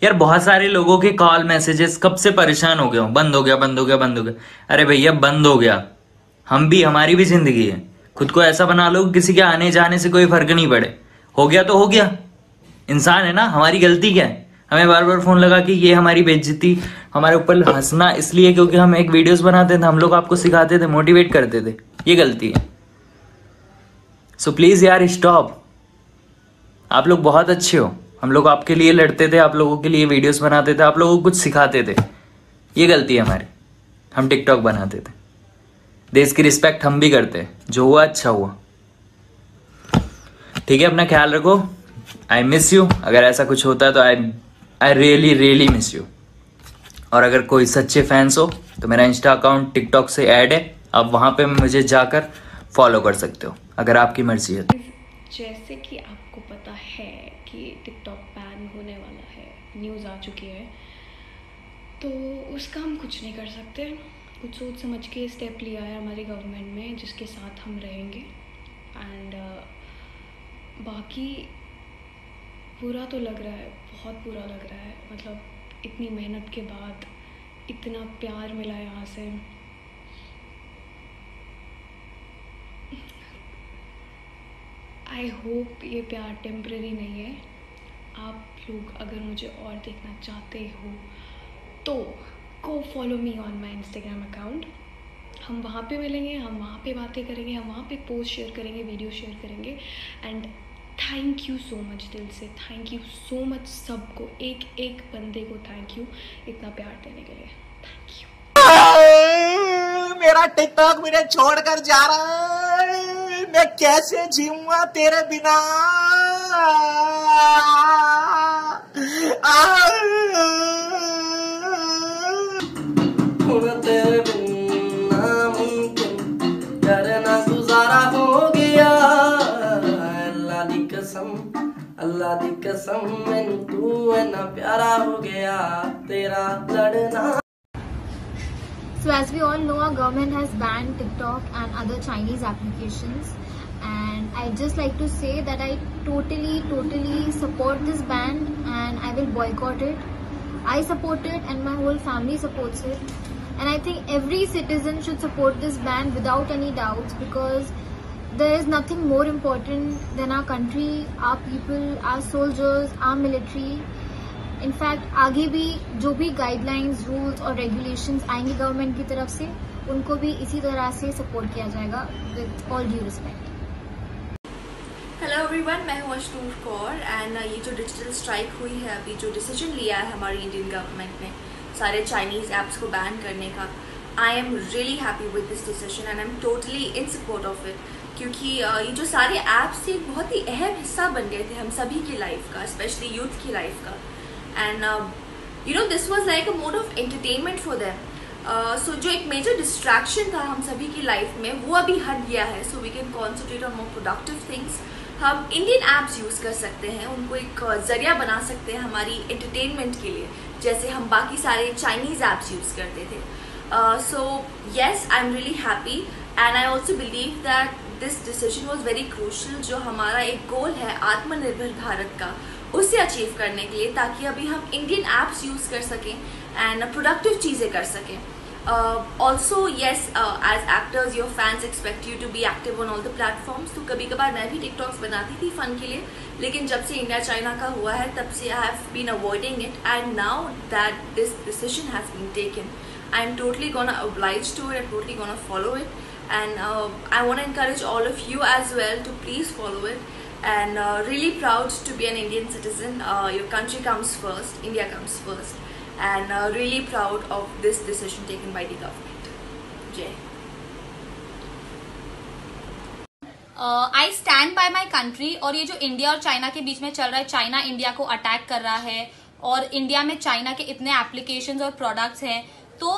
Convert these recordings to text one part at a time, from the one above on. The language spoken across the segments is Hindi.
यार बहुत सारे लोगों के कॉल मैसेजेस कब से परेशान हो गया हूँ, बंद हो गया बंद हो गया बंद हो गया। अरे भैया बंद हो गया, हम भी, हमारी भी जिंदगी है। खुद को ऐसा बना लो किसी के आने जाने से कोई फर्क नहीं पड़े। हो गया तो हो गया, इंसान है ना, हमारी गलती क्या है? हमें बार बार फोन लगा कि ये हमारी बेइज्जती, हमारे ऊपर हंसना इसलिए क्योंकि हम एक वीडियोस बनाते थे, हम लोग आपको सिखाते थे, मोटिवेट करते थे, ये गलती है। सो प्लीज यार स्टॉप। आप लोग बहुत अच्छे हो, हम लोग आपके लिए लड़ते थे, आप लोगों के लिए वीडियोस बनाते थे, आप लोगों को कुछ सिखाते थे, ये गलती है हमारी। हम टिकटॉक बनाते थे, देश की रिस्पेक्ट हम भी करते हैं, जो हुआ अच्छा हुआ। ठीक है, अपना ख्याल रखो। I miss you. अगर ऐसा कुछ होता है तो I really really miss you. और अगर कोई सच्चे फैंस हो तो मेरा इंस्टा अकाउंट टिकटॉक से ऐड है, आप वहां पे मुझे जाकर फॉलो कर सकते हो अगर आपकी मर्जी है। जैसे कि आपको पता है कि टिकटॉक बैन होने वाला है, न्यूज़ आ चुकी है, तो उसका हम कुछ नहीं कर सकते। कुछ सोच समझ के स्टेप लिया है हमारी गवर्नमेंट में, जिसके साथ हम रहेंगे। एंड बाकी बुरा तो लग रहा है, बहुत बुरा लग रहा है। मतलब इतनी मेहनत के बाद इतना प्यार मिला यहाँ से। आई होप ये प्यार टेम्परेरी नहीं है। आप लोग अगर मुझे और देखना चाहते हो तो go follow me on my Instagram account. हम वहाँ पे मिलेंगे, हम वहाँ पे बातें करेंगे, हम वहाँ पे पोस्ट शेयर करेंगे, वीडियो शेयर करेंगे। And thank you so much, दिल से थैंक यू सो मच सबको, एक एक बंदे को थैंक यू इतना प्यार देने के लिए। Thank you. मेरा टिकटॉक मुझे छोड़कर जा रहा है, मैं कैसे जीऊंगा तेरे बिना। तेरे बिना मुमकिन करना गुजारा हो गया। अल्लाह दी कसम मैनू तू इतना प्यारा हो गया, तेरा लड़ना। So as we all know, our government has banned TikTok and other Chinese applications, and I just like to say that I totally support this ban and I will boycott it. I support it and my whole family supports it, and I think every citizen should support this ban without any doubts, because there is nothing more important than our country, our people, our soldiers, our military. In fact आगे भी जो भी गाइडलाइंस, रूल्स और रेगुलेशंस आएंगे गवर्नमेंट की तरफ से, उनको भी इसी तरह से सपोर्ट किया जाएगा with all due respect. Hello everyone, मैं हूँ अशनूर कौर। एंड ये जो डिजिटल स्ट्राइक हुई है, अभी जो डिसीजन लिया है हमारी इंडियन गवर्नमेंट ने सारे चाइनीज़ ऐप्स को बैन करने का, I am really happy with this decision and I am totally in support of it. क्योंकि ये जो सारे ऐप्स थे एक बहुत ही अहम हिस्सा बन गए थे हम सभी की लाइफ का, स्पेशली यूथ की लाइफ का। And this was like a mode of entertainment for them. So जो एक major distraction था हम सभी की लाइफ में, वो अभी हट गया है। So we can concentrate on more productive things. हम इंडियन ऐप्स यूज़ कर सकते हैं, उनको एक ज़रिया बना सकते हैं हमारी एंटरटेनमेंट के लिए, जैसे हम बाकी सारे चाइनीज़ ऐप्स यूज़ करते थे। So yes, I'm really happy and I also believe that this decision was very crucial। जो हमारा एक गोल है आत्मनिर्भर भारत का, उसे अचीव करने के लिए, ताकि अभी हम इंडियन ऐप्स यूज़ कर सकें एंड प्रोडक्टिव चीज़ें कर सकें। Also yes, as actors your fans expect you to be active on all the platforms. तो कभी कभार मैं भी टिकटॉक्स बनाती थी फ़न के लिए, लेकिन जब से इंडिया चाइना का हुआ है तब से I have been avoiding it, and now that this decision has been taken, I am totally gonna oblige to it, I'm totally gonna follow it, and I want to encourage all of you as well to please follow it. And really proud to be an Indian citizen. Your country comes first, India comes first, and really proud of this decision taken by the government. Jai. I stand by my country। और ये जो इंडिया और चाइना के बीच में चल रहा है, चाइना इंडिया को अटैक कर रहा है और इंडिया में चाइना के इतने एप्लीकेशंस और प्रोडक्ट्स हैं तो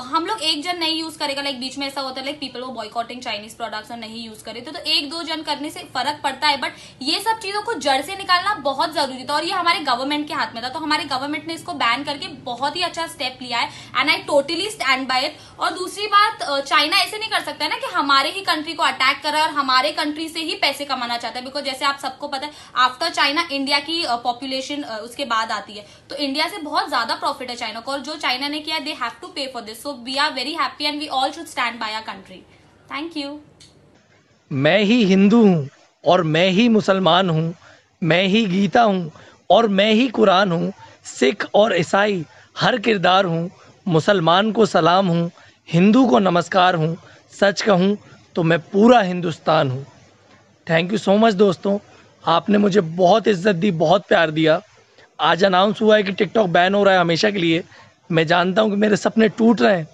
हम लोग एक जन नहीं यूज करेगा, लाइक बीच में ऐसा होता है लाइक पीपल वो बॉयकॉटिंग चाइनीज प्रोडक्ट्स और नहीं यूज करे तो एक दो जन करने से फर्क पड़ता है, बट ये सब चीजों को जड़ से निकालना बहुत जरूरी था और ये हमारे गवर्नमेंट के हाथ में था। तो हमारे गवर्नमेंट ने इसको बैन करके बहुत ही अच्छा स्टेप लिया है and I totally stand by it. और दूसरी बात, चाइना ऐसे नहीं कर सकता है ना कि हमारे ही कंट्री को अटैक कर रहा है और हमारे कंट्री से ही पैसे कमाना चाहता है, बिकॉज जैसे आप सबको पता है आफ्टर चाइना इंडिया की पॉपुलेशन उसके बाद आती है, तो इंडिया से बहुत ज्यादा प्रॉफिट है चाइना को और जो चाइना ने किया they have to pay for this. So we are very happy and we all should stand by our country. Thank you. मैं ही हिंदू हूँ और मैं ही मुसलमान हूँ, मैं ही गीता हूँ और मैं ही कुरान हूँ, सिख और ईसाई हर किरदार हूँ, मुसलमान को सलाम हूँ, हिंदू को नमस्कार हूँ, सच कहूँ तो मैं पूरा हिंदुस्तान हूँ। थैंक यू सो मच दोस्तों, आपने मुझे बहुत इज्जत दी, बहुत प्यार दिया। आज अनाउंस हुआ है कि टिकटॉक बैन हो रहा है हमेशा के लिए। मैं जानता हूँ कि मेरे सपने टूट रहे हैं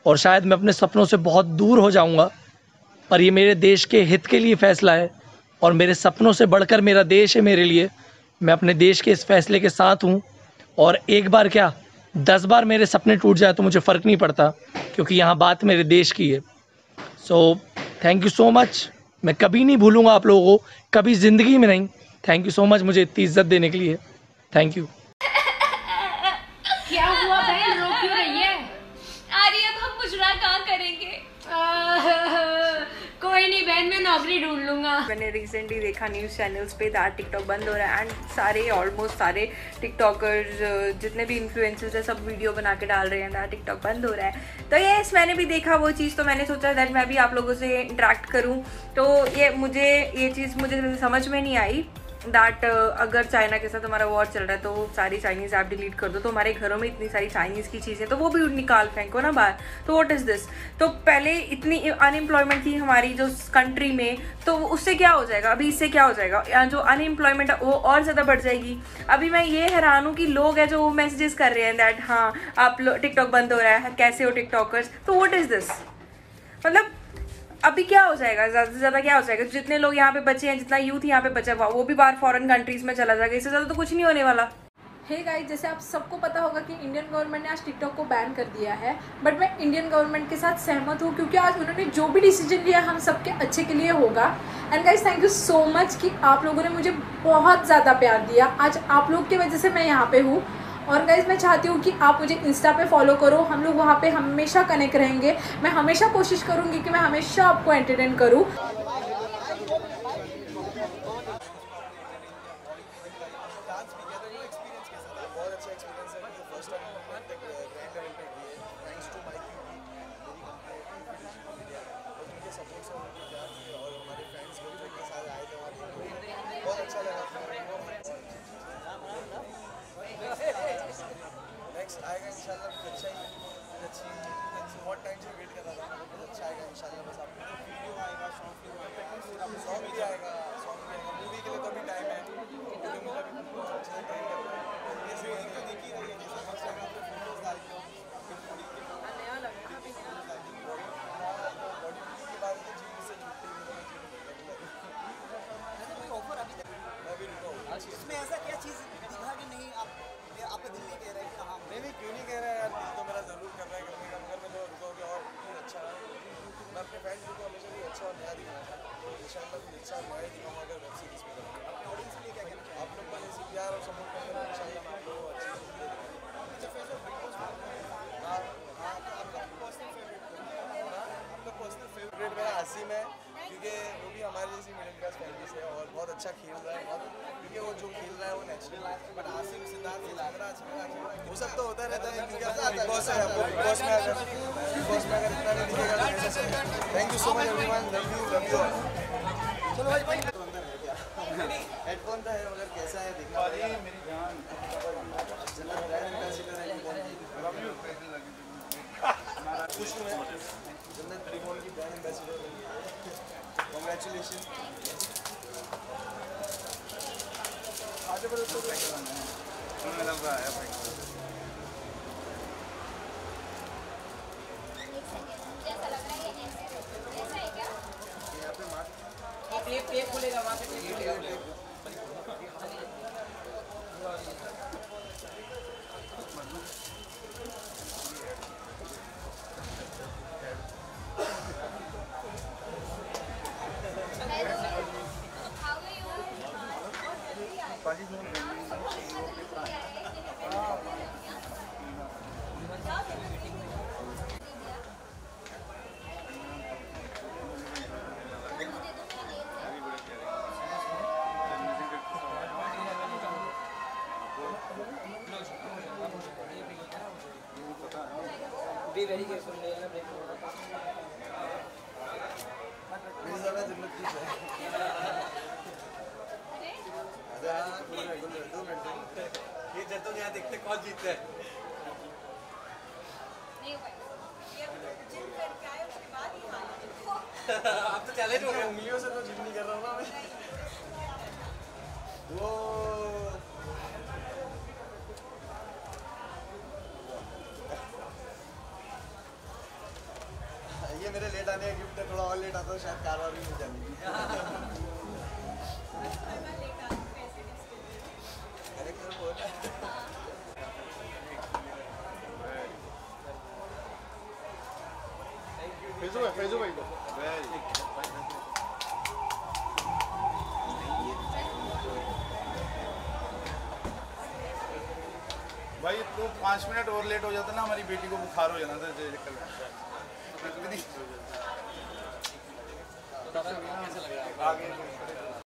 और शायद मैं अपने सपनों से बहुत दूर हो जाऊँगा, पर ये मेरे देश के हित के लिए फ़ैसला है और मेरे सपनों से बढ़कर मेरा देश है मेरे लिए। मैं अपने देश के इस फैसले के साथ हूँ और एक बार क्या 10 बार मेरे सपने टूट जाए तो मुझे फ़र्क नहीं पड़ता, क्योंकि यहाँ बात मेरे देश की है। So thank you so much. मैं कभी नहीं भूलूँगा आप लोगों को, कभी ज़िंदगी में नहीं। थैंक यू सो मच मुझे इतनी इज्जत देने के लिए। Thank you. क्या हुआ बहन, रो क्यों रही है? अरे अब हम मुजरा कहाँ करेंगे? कोई नहीं बहन, मैं नौकरी ढूंढ लूंगा। मैंने रिसेंटली देखा न्यूज़ चैनल्स पे दैट टिकटॉक बंद हो रहा है एंड सारे ऑलमोस्ट सारे टिकटॉकर्स जितने भी इन्फ्लुएंसर्स हैं सब वीडियो बना के डाल रहे हैं दैट टिकटॉक बंद हो रहा है। तो यस, मैंने भी देखा वो चीज़, तो मैंने सोचा दैट मैं भी आप लोगों से इंटरेक्ट करूँ। तो ये चीज़ मुझे समझ में नहीं आई दैट अगर चाइना के साथ हमारा वॉर चल रहा है तो सारी चाइनीज़ ऐप डिलीट कर दो, तो हमारे घरों में इतनी सारी चाइनीज़ की चीज़ें तो वो भी निकाल फेंको ना बाहर। तो व्हाट इज़ दिस? तो पहले इतनी अनएम्प्लॉयमेंट थी हमारी जो कंट्री में, तो उससे क्या हो जाएगा? अभी इससे क्या हो जाएगा? जो अनएम्प्लॉयमेंट है वो और ज़्यादा बढ़ जाएगी। अभी मैं ये हैरान हूँ कि लोग हैं जो वो मैसेजेस कर रहे हैं दैट हाँ आप टिकटॉक बंद हो रहा है, कैसे हो टिकटॉकर्स। तो व्हाट इज़ दिस? मतलब अभी क्या हो जाएगा? ज़्यादा से ज़्यादा क्या हो जाएगा? जितने लोग यहाँ पे बचे हैं, जितना यूथ यहाँ पे बचा हुआ वो भी बाहर फॉरेन कंट्रीज में चला जाएगा। इससे ज़्यादा तो कुछ नहीं होने वाला। हे गाइस, जैसे आप सबको पता होगा कि इंडियन गवर्नमेंट ने आज टिकटॉक को बैन कर दिया है, बट मैं इंडियन गवर्नमेंट के साथ सहमत हूँ क्योंकि आज उन्होंने जो भी डिसीजन लिया हम सबके अच्छे के लिए होगा। And guys thank you so much कि आप लोगों ने मुझे बहुत ज़्यादा प्यार दिया। आज आप लोग की वजह से मैं यहाँ पे हूँ। और गाइज मैं चाहती हूँ कि आप मुझे इंस्टा पे फॉलो करो, हम लोग वहाँ पे हमेशा कनेक्ट रहेंगे। मैं हमेशा कोशिश करूँगी कि मैं हमेशा आपको एंटरटेन करूँ। आएगा इंशाल्लाह, अच्छा ही अच्छी बहुत टाइम से वेट कर रहा था, अच्छा आएगा इंशाल्लाह। बस आपको वीडियो आएगा, सॉन्ग भी आएगा, मूवी के लिए तो अभी टाइम है, वीडियो में भी अच्छा टाइम है। ये सीरीज तो देखी रही है, इंस्टाग्राम पे फोटोज डालते हो, फिर बॉडी के बाद जिम से छुट्टी ऑफर अभी तक अभी रुको। इसमें ऐसा क्या चीज़ दिखा कि नहीं आपका दिल नहीं कह रहा है कि हाँ नहीं क्यों नहीं कह रहा है यार, दिल तो मेरा ज़रूर कर रहा है करने का, मगर मैं तो रुकोगे और अच्छा है। मैं अपने फैंस को हमेशा भी अच्छा और नया दिखाऊंगा, तो इंशाल्लाह कुछ अच्छा नया दिखाऊंगा अगर वेब सीरीज़ में। अपने ऑडियंस के लिए क्या कहना चाहिए? आप लोग का जैसे प्यार और सपोर्ट करते हैं इंशाल्लाह मैं आपको अच्छी चीज़ दे दूँगा। अच्छा फेवरेट बिग बॉस हाँ आपका पर्सनल फेवरेट मेरा आसिम है, क्योंकि वो भी हमारे जैसी मिडिल क्लास फैमिली से है और बहुत अच्छा खेल रहा है, और क्योंकि वो जो खेल रहा है वो नेचुरल है। बट आसिम सिद्धार्थ वो सब तो होता रहता है, क्योंकि बिग बॉस है, आपको बिग बॉस में अगर इतना नहीं दिखेगा तो कैसे चलेगा। Thank you so much everyone, love you. चलो भाई हेडफोन तो है, मगर कैसा है देखना पड़ेगा। खुश हूँ मैं, जन्नत त्रिभुवन की ब्रांड एम्बेसडर बनी। कॉन्ग्रेचुलेशन। आगे बढ़ो तो खुलेगा वहाँ पे बी वेरी केयरफुल, नेल ना ब्रेक होगा। मेरी ज़्यादा जरूरत नहीं है। अरे हाँ, 2 मिनट। ये जब तक यहाँ देखते कौन जीतता है। अब तो चैलेंज हो गया। उंगलियों से तो जिम नहीं कर रहा हूँ ना मैं। वो ये मेरे लेट आने का गिफ्ट है, थोड़ा और लेट आता तो शायद कार और भी मिल जाती। फैजू भाई भाई तो 5 मिनट और लेट हो जाता ना, हमारी बेटी को बुखार हो जाना था। कैसे लग रहा है आगे?